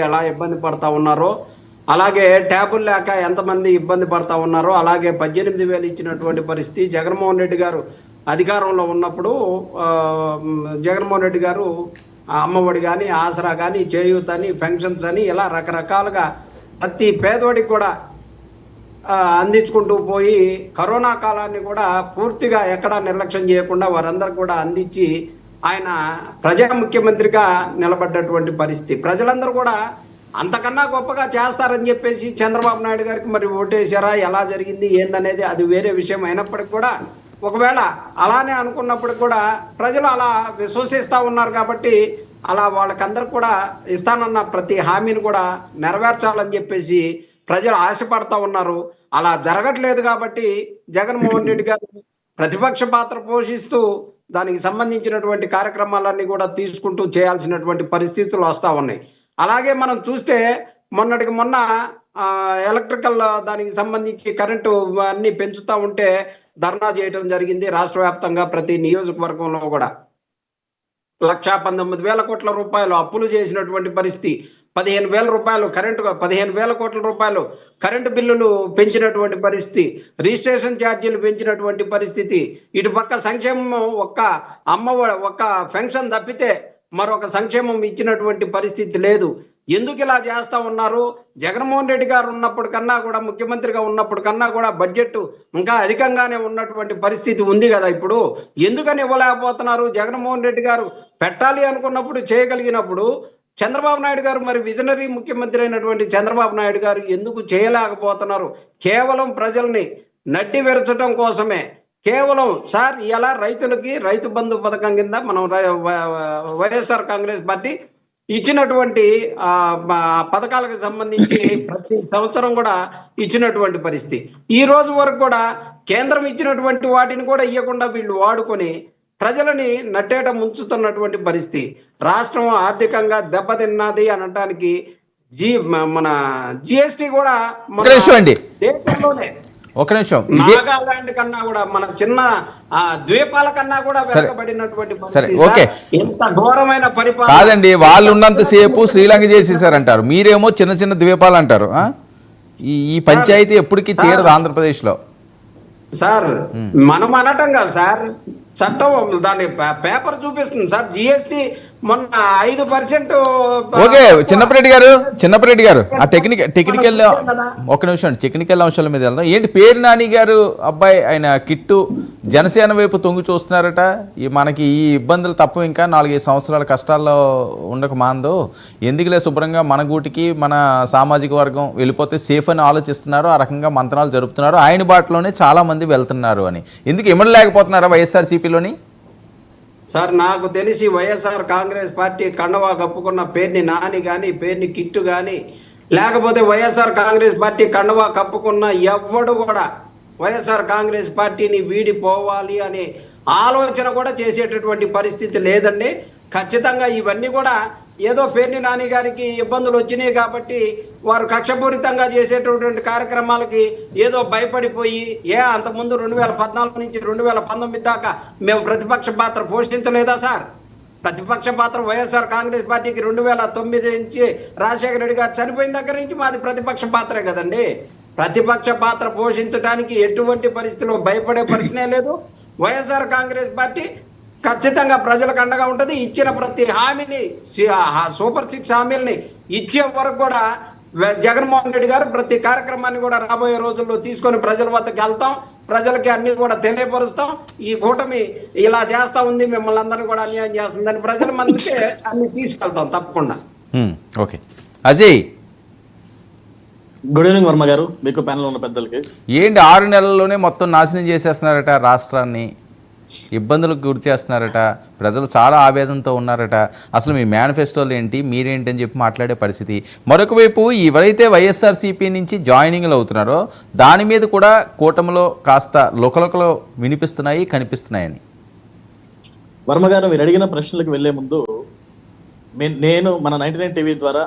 ఎలా ఇబ్బంది పడతా ఉన్నారో, అలాగే ట్యాబులు లేక ఎంతమంది ఇబ్బంది పడతా ఉన్నారో, అలాగే 18,000 ఇచ్చినటువంటి పరిస్థితి జగన్మోహన్ రెడ్డి గారు అధికారంలో ఉన్నప్పుడు జగన్మోహన్ రెడ్డి గారు అమ్మఒడి కానీ, ఆసరా కానీ, చేయూత అని, పెన్షన్స్ అని ఇలా రకరకాలుగా ప్రతి పేదోడికి కూడా అందించుకుంటూ పోయి కరోనా కాలాన్ని కూడా పూర్తిగా ఎక్కడా నిర్లక్ష్యం చేయకుండా వారందరూ కూడా అందించి ఆయన ప్రజా ముఖ్యమంత్రిగా నిలబడ్డటువంటి పరిస్థితి. ప్రజలందరూ కూడా అంతకన్నా గొప్పగా చేస్తారని చెప్పేసి చంద్రబాబు నాయుడు గారికి మరి ఓటేశారా, ఎలా జరిగింది ఏందనేది అది వేరే విషయం అయినప్పటికీ కూడా ఒకవేళ అలానే అనుకున్నప్పుడు కూడా ప్రజలు అలా విశ్వసిస్తూ ఉన్నారు కాబట్టి అలా వాళ్ళకందరూ కూడా ఇస్తానన్న ప్రతి హామీని కూడా నెరవేర్చాలని చెప్పేసి ప్రజలు ఆశపడతా ఉన్నారు. అలా జరగట్లేదు కాబట్టి జగన్మోహన్ రెడ్డి గారు ప్రతిపక్ష పాత్ర పోషిస్తూ దానికి సంబంధించినటువంటి కార్యక్రమాలన్నీ కూడా తీసుకుంటూ చేయాల్సినటువంటి పరిస్థితులు వస్తూ ఉన్నాయి. అలాగే మనం చూస్తే మొన్నటికి మొన్న ఎలక్ట్రికల్ దానికి సంబంధించి కరెంటు అన్ని పెంచుతూ ఉంటే ధర్నా చేయడం జరిగింది. రాష్ట్ర వ్యాప్తంగా ప్రతి నియోజకవర్గంలో కూడా 1,19,000 కోట్ల రూపాయలు అప్పులు చేసినటువంటి పరిస్థితి. 15,000 రూపాయలు కరెంటు 15,000 కోట్ల రూపాయలు కరెంటు బిల్లులు పెంచినటువంటి పరిస్థితి, రిజిస్ట్రేషన్ ఛార్జీలు పెంచినటువంటి పరిస్థితి. ఇటు పక్క సంక్షేమం ఒక్క పెన్షన్ తప్పితే మరొక సంక్షేమం ఇచ్చినటువంటి పరిస్థితి లేదు. ఎందుకు ఇలా చేస్తా ఉన్నారు? జగన్మోహన్ రెడ్డి గారు ఉన్నప్పుడు కన్నా కూడా, ముఖ్యమంత్రిగా ఉన్నప్పుడు కన్నా కూడా బడ్జెట్ ఇంకా అధికంగానే ఉన్నటువంటి పరిస్థితి ఉంది కదా. ఇప్పుడు ఎందుకని ఇవ్వలేకపోతున్నారు? జగన్మోహన్ రెడ్డి గారు పెట్టాలి అనుకున్నప్పుడు, చేయగలిగినప్పుడు చంద్రబాబు నాయుడు గారు, మరి విజనరీ ముఖ్యమంత్రి అయినటువంటి చంద్రబాబు నాయుడు గారు ఎందుకు చేయలేకపోతున్నారు? కేవలం ప్రజల్ని నడ్డి విరచడం కోసమే. కేవలం సార్ ఇలా రైతులకి రైతు బంధు పథకం కింద మనం వైఎస్ఆర్ కాంగ్రెస్ పార్టీ ఇచ్చినటువంటి పథకాలకు సంబంధించి ప్రతి సంవత్సరం కూడా ఇచ్చినటువంటి పరిస్థితి. ఈ రోజు వరకు కూడా కేంద్రం ఇచ్చినటువంటి వాటిని కూడా ఇవ్వకుండా వీళ్ళు వాడుకొని ప్రజలని నట్టేట ముంచుతున్నటువంటి పరిస్థితి. రాష్ట్రం ఆర్థికంగా దెబ్బతిన్నది అనడానికి మన జిఎస్టీ కూడా దేశంలోనే ఒక నిమిషం, నాగాలాండ్ కన్నా కూడా, మన చిన్న ద్వీపాల కన్నా కూడా వెనకబడినటువంటి ఎంత ఘోరమైన పరిపాలన. కాదండి, వాళ్ళు ఉన్నంత సేపు శ్రీలంక చేసేసారంటారు, మీరేమో చిన్న చిన్న ద్వీపాలు అంటారు. ఈ పంచాయతీ ఎప్పటికీ తీరదు ఆంధ్రప్రదేశ్ లో సార్. మనం అనటం కాదు సార్, చట్టం దాని పేపర్ చూపిస్తుంది సార్. జిఎస్టీ మొన్న 5%. ఓకే చిన్నపరెడ్డి గారు ఆ టెక్నికల్ ఒక నిమిషం, టెక్నికల్ అంశాల మీద వెళ్దాం. ఏంటి పేరు నాని గారు అబ్బాయి, ఆయన కిట్టు జనసేన వైపు తొంగి చూస్తున్నారట. మనకి ఈ ఇబ్బందులు తప్ప ఇంకా 4-5 సంవత్సరాల కష్టాల్లో ఉండక మాందో, ఎందుకులే శుభ్రంగా మన గూటికి మన సామాజిక వర్గం వెళ్ళిపోతే సేఫ్ అని ఆలోచిస్తున్నారు. ఆ రకంగా మంత్రాలు జరుపుతున్నారు. ఆయన బాటలోనే చాలా మంది వెళ్తున్నారు అని ఎందుకు ఇమ్మడలేకపోతున్నారా వైఎస్ఆర్సీపీలోని? సార్ నాకు తెలిసి వైఎస్ఆర్ కాంగ్రెస్ పార్టీ కండవా కప్పుకున్న పేరుని నాని కానీ, పేరుని కిట్టు కానీ, లేకపోతే వైఎస్ఆర్ కాంగ్రెస్ పార్టీ కండవా కప్పుకున్న ఎవ్వడు కూడా వైఎస్ఆర్ కాంగ్రెస్ పార్టీని వీడిపోవాలి అనే ఆలోచన కూడా చేసేటటువంటి పరిస్థితి లేదండి. ఖచ్చితంగా ఇవన్నీ కూడా ఏదో పేర్ని నాని గారికి ఇబ్బందులు వచ్చినాయి కాబట్టి వారు కక్షపూరితంగా చేసేటటువంటి కార్యక్రమాలకి ఏదో భయపడిపోయి, అంతకుముందు 2014 నుంచి 2019 దాకా మేము ప్రతిపక్ష పాత్ర పోషించలేదా సార్? ప్రతిపక్ష పాత్ర వైఎస్ఆర్ కాంగ్రెస్ పార్టీకి 2009 నుంచి రాజశేఖర రెడ్డి గారు చనిపోయిన దగ్గర నుంచి మాది ప్రతిపక్ష పాత్రే కదండి. ప్రతిపక్ష పాత్ర పోషించడానికి ఎటువంటి పరిస్థితిలో భయపడే పరిస్థితే లేదు. వైఎస్ఆర్ కాంగ్రెస్ పార్టీ ఖచ్చితంగా ప్రజలకు అండగా ఉంటుంది. ఇచ్చిన ప్రతి హామీని, సూపర్ 6 హామీలని ఇచ్చే వరకు కూడా జగన్మోహన్ రెడ్డి గారు ప్రతి కార్యక్రమాన్ని కూడా రాబోయే రోజుల్లో తీసుకొని ప్రజల వద్దకు వెళ్తాం, ప్రజలకి అన్ని కూడా తెలియపరుస్తాం. ఈ కూటమి ఇలా చేస్తా ఉంది, మిమ్మల్ని అందరినీ కూడా అన్యాయం చేస్తుందని ప్రజల మందికి అన్ని తీసుకెళ్తాం తప్పకుండా. Okay Ajay, good evening Varma గారు, మీకు ప్యానల్ ఉన్న పెద్దలకి. ఏంటి 6 నెలల్లోనే మొత్తం నాశనం చేసేస్తున్నారట, రాష్ట్రాన్ని ఇబ్బందులకు గురి చేస్తున్నారట, ప్రజలు చాలా ఆవేదనతో ఉన్నారట. అసలు మీ మేనిఫెస్టోలు ఏంటి, మీరేంటి అని చెప్పి మాట్లాడే పరిస్థితి. మరొక వైపు ఎవరైతే వైఎస్ఆర్సీపీ నుంచి జాయినింగ్లు అవుతున్నారో దాని మీద కూడా కూటమిలో కాస్త లుకలుకలు వినిపిస్తున్నాయి, కనిపిస్తున్నాయని. వర్మ గారు, మీరు అడిగిన ప్రశ్నలకు వెళ్లే ముందు నేను మన 99 టీవీ ద్వారా